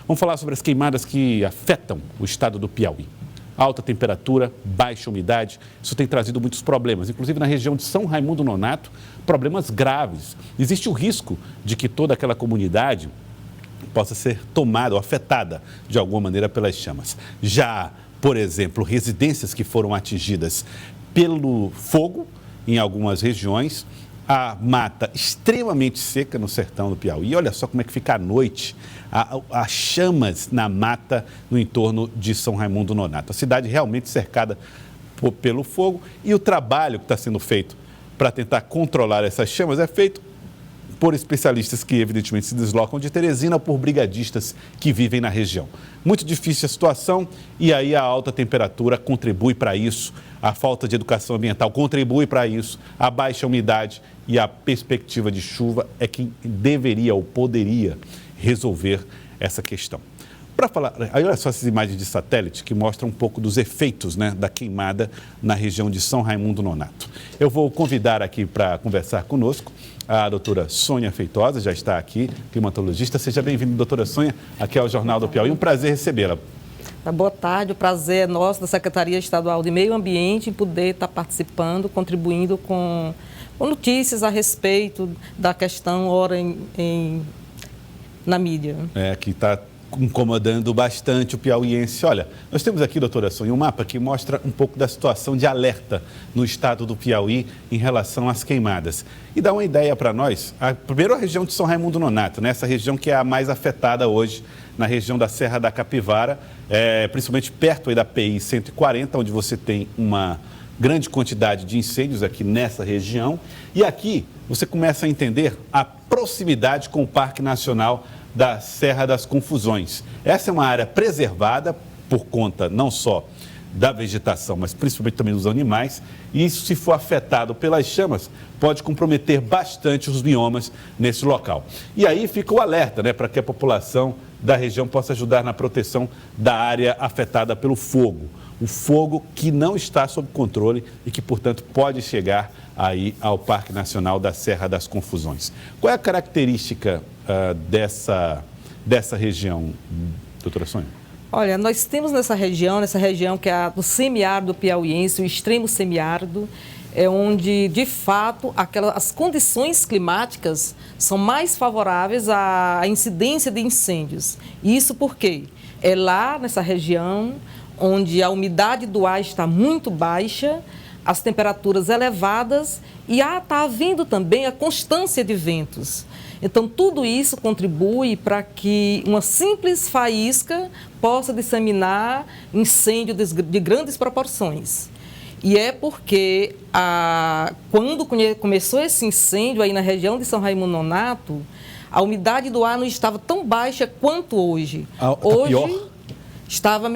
Vamos falar sobre as queimadas que afetam o estado do Piauí. Alta temperatura, baixa umidade, isso tem trazido muitos problemas, inclusive na região de São Raimundo Nonato, problemas graves. Existe o risco de que toda aquela comunidade possa ser tomada ou afetada de alguma maneira pelas chamas. Já, por exemplo, residências que foram atingidas pelo fogo em algumas regiões, a mata extremamente seca no sertão do Piauí. Olha só como é que fica à noite, as chamas na mata no entorno de São Raimundo Nonato. A cidade realmente cercada pelo fogo e o trabalho que está sendo feito para tentar controlar essas chamas é feito por especialistas que evidentemente se deslocam de Teresina ou por brigadistas que vivem na região. Muito difícil a situação e aí a alta temperatura contribui para isso, a falta de educação ambiental contribui para isso, a baixa umidade e a perspectiva de chuva é quem deveria ou poderia resolver essa questão. Para falar, olha só essas imagens de satélite que mostram um pouco dos efeitos, né, da queimada na região de São Raimundo Nonato. Eu vou convidar aqui para conversar conosco a doutora Sônia Feitosa, já está aqui, climatologista. Seja bem-vinda, doutora Sônia, aqui ao Jornal do Piauí. Um prazer recebê-la. Boa tarde, o prazer é nosso da Secretaria Estadual de Meio Ambiente em poder estar participando, contribuindo com notícias a respeito da questão na mídia. Que está incomodando bastante o piauiense. Olha, nós temos aqui, doutora Sônia, um mapa que mostra um pouco da situação de alerta no estado do Piauí em relação às queimadas. E dá uma ideia para nós, primeiro a região de São Raimundo Nonato, né? Essa região que é a mais afetada hoje, na região da Serra da Capivara, principalmente perto aí da PI 140, onde você tem uma grande quantidade de incêndios aqui nessa região. E aqui você começa a entender a proximidade com o Parque Nacional da Serra das Confusões. Essa é uma área preservada por conta não só da vegetação, mas principalmente também dos animais. E isso, se for afetado pelas chamas, pode comprometer bastante os biomas nesse local. E aí fica o alerta, né, para que a população da região possa ajudar na proteção da área afetada pelo fogo. O fogo que não está sob controle e que, portanto, pode chegar aí ao Parque Nacional da Serra das Confusões. Qual é a característica dessa região, doutora Sônia? Olha, nós temos nessa região que é a do semiárido piauiense, o extremo semiárido, é onde, de fato, as condições climáticas são mais favoráveis à incidência de incêndios. Isso porque é lá nessa região onde a umidade do ar está muito baixa, as temperaturas elevadas e está havendo também a constância de ventos. Então, tudo isso contribui para que uma simples faísca possa disseminar incêndio de grandes proporções. E é porque, quando começou esse incêndio aí na região de São Raimundo Nonato, a umidade do ar não estava tão baixa quanto hoje. Hoje, pior?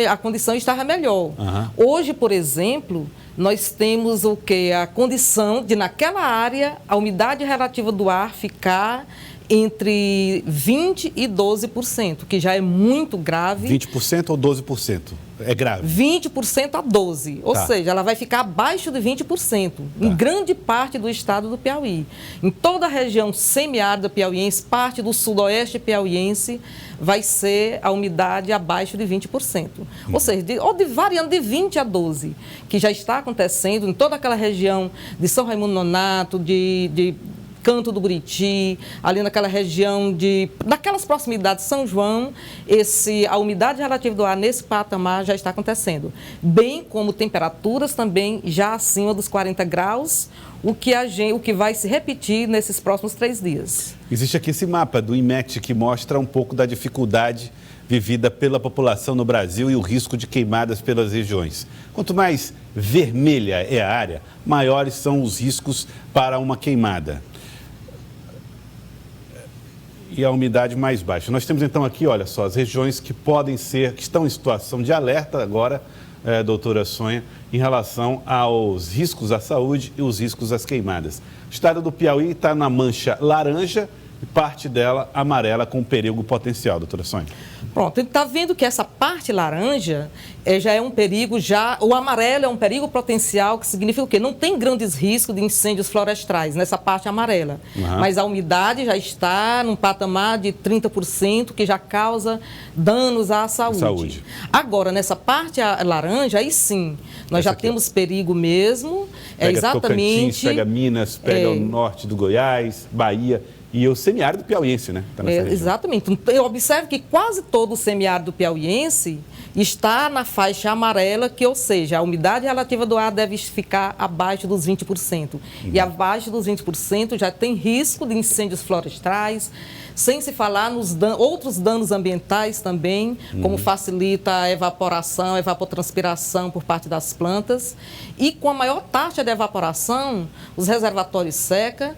A condição estava melhor. Uhum. Hoje, por exemplo, nós temos a condição de, naquela área, a umidade relativa do ar ficar entre 20% e 12%, que já é muito grave. 20% ou 12%? É grave? 20% a 12%, ou seja, ela vai ficar abaixo de 20%, em grande parte do estado do Piauí. Em toda a região semiárida piauiense, parte do sudoeste piauiense, vai ser a umidade abaixo de 20%. Ou seja, variando de 20% a 12%, que já está acontecendo em toda aquela região de São Raimundo Nonato, de Canto do Buriti, ali naquela região daquelas proximidades de São João, a umidade relativa do ar nesse patamar já está acontecendo. Bem como temperaturas também já acima dos 40 graus, o que vai se repetir nesses próximos 3 dias. Existe aqui esse mapa do IMET que mostra um pouco da dificuldade vivida pela população no Brasil e o risco de queimadas pelas regiões. Quanto mais vermelha é a área, maiores são os riscos para uma queimada. E a umidade mais baixa. Nós temos então aqui, olha só, as regiões que estão em situação de alerta agora, doutora Sônia, em relação aos riscos à saúde e os riscos às queimadas. O estado do Piauí está na mancha laranja, e parte dela amarela com perigo potencial, doutora Sônia. Pronto, ele está vendo que essa parte laranja já é um perigo, o amarelo é um perigo potencial, que significa o quê? Não tem grandes riscos de incêndios florestais nessa parte amarela, mas a umidade já está num patamar de 30%, que já causa danos à saúde. Agora, nessa parte laranja, aí sim, nós já temos perigo mesmo, pega exatamente... Tocantins, pega Minas, pega o norte do Goiás, Bahia... E o semiárido piauiense, né? Tá exatamente. Eu observo que quase todo o semiárido piauiense está na faixa amarela, que, ou seja, a umidade relativa do ar deve ficar abaixo dos 20%. E abaixo dos 20% já tem risco de incêndios florestais, sem se falar nos outros danos ambientais também, como facilita a evaporação, a evapotranspiração por parte das plantas. E com a maior taxa de evaporação, os reservatórios secam,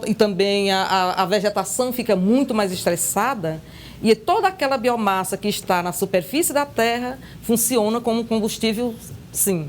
e também a vegetação fica muito mais estressada, e toda aquela biomassa que está na superfície da terra funciona como combustível, sim.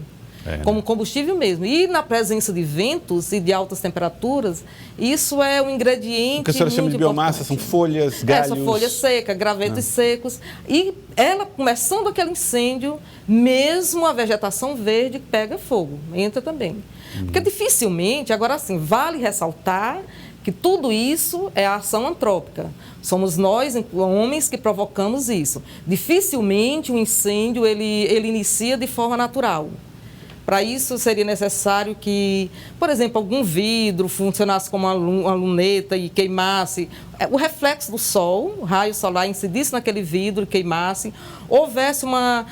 Como combustível mesmo. E na presença de ventos e de altas temperaturas, isso é um ingrediente. O que a senhora chama de biomassa são folhas, galhos. São folhas secas, gravetos secos. E ela, começando aquele incêndio, mesmo a vegetação verde pega fogo, entra também. Porque dificilmente, agora sim, vale ressaltar que tudo isso é a ação antrópica. Somos nós, homens, que provocamos isso. Dificilmente o incêndio ele inicia de forma natural. Para isso, seria necessário que, por exemplo, algum vidro funcionasse como uma luneta e queimasse, o reflexo do sol, o raio solar incidisse naquele vidro e queimasse, houvesse uma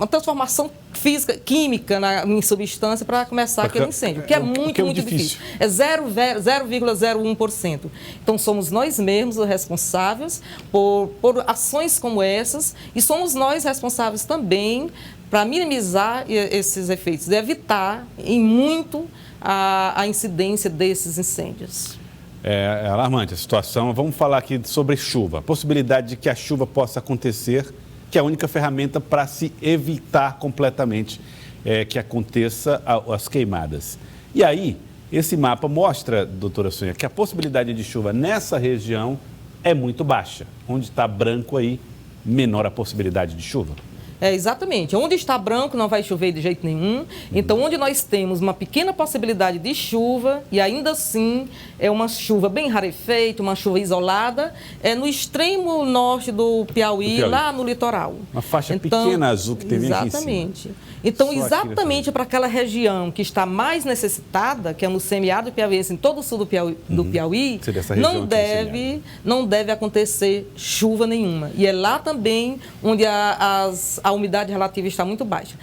transformação física, química em substância para começar aquele incêndio, que é muito difícil. É 0,01%. Então, somos nós mesmos os responsáveis por ações como essas, e somos nós responsáveis também para minimizar esses efeitos, e evitar em muito a incidência desses incêndios. É alarmante a situação. Vamos falar aqui sobre chuva. A possibilidade de que a chuva possa acontecer, que é a única ferramenta para se evitar completamente que aconteça as queimadas. E aí, esse mapa mostra, doutora Sônia, que a possibilidade de chuva nessa região é muito baixa. Onde está branco aí, menor a possibilidade de chuva. Exatamente. Onde está branco não vai chover de jeito nenhum. Então, onde nós temos uma pequena possibilidade de chuva, e ainda assim é uma chuva bem rarefeita, uma chuva isolada, é no extremo norte do Piauí, lá no litoral. Uma faixa pequena azul que tem aqui em cima. Exatamente. Então, exatamente para aquela região que está mais necessitada, que é no semiárido piauiense, em todo o sul do Piauí, não deve acontecer chuva nenhuma. E é lá também onde a umidade relativa está muito baixa.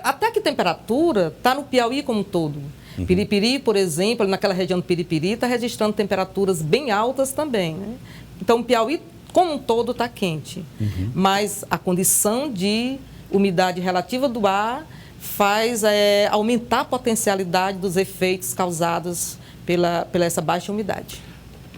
Até que temperatura está no Piauí como um todo. Piripiri, por exemplo, naquela região do Piripiri, está registrando temperaturas bem altas também, né? Então, o Piauí como um todo está quente. Mas a condição de umidade relativa do ar faz aumentar a potencialidade dos efeitos causados pela essa baixa umidade.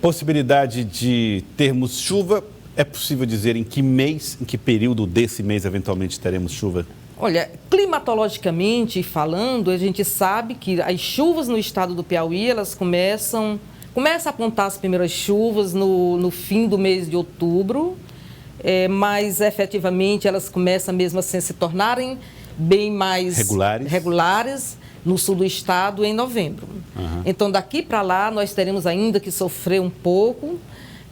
Possibilidade de termos chuva, é possível dizer em que mês, em que período desse mês eventualmente teremos chuva? Olha, climatologicamente falando, a gente sabe que as chuvas no estado do Piauí, elas começam a apontar as primeiras chuvas no fim do mês de outubro, mas efetivamente elas começam mesmo assim a se tornarem bem mais regulares no sul do estado em novembro. Então, daqui para lá, nós teremos ainda que sofrer um pouco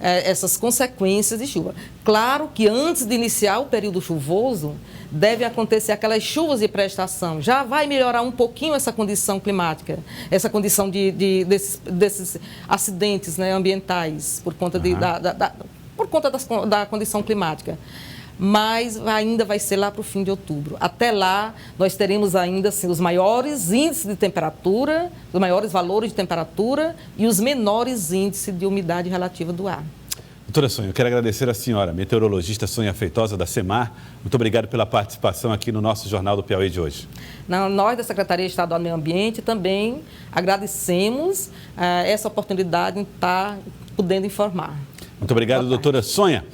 essas consequências de chuva. Claro que antes de iniciar o período chuvoso, devem acontecer aquelas chuvas de pré-estação. Já vai melhorar um pouquinho essa condição climática, essa condição desses acidentes, né, ambientais, por conta, da condição climática. Mas ainda vai ser lá para o fim de outubro. Até lá, nós teremos ainda assim, os maiores índices de temperatura, os maiores valores de temperatura e os menores índices de umidade relativa do ar. Doutora Sônia, eu quero agradecer a senhora, meteorologista Sônia Feitosa, da SEMAR. Muito obrigado pela participação aqui no nosso Jornal do Piauí de hoje. Nós, da Secretaria Estadual do Meio Ambiente, também agradecemos essa oportunidade de estar podendo informar. Muito obrigado, doutora Sônia.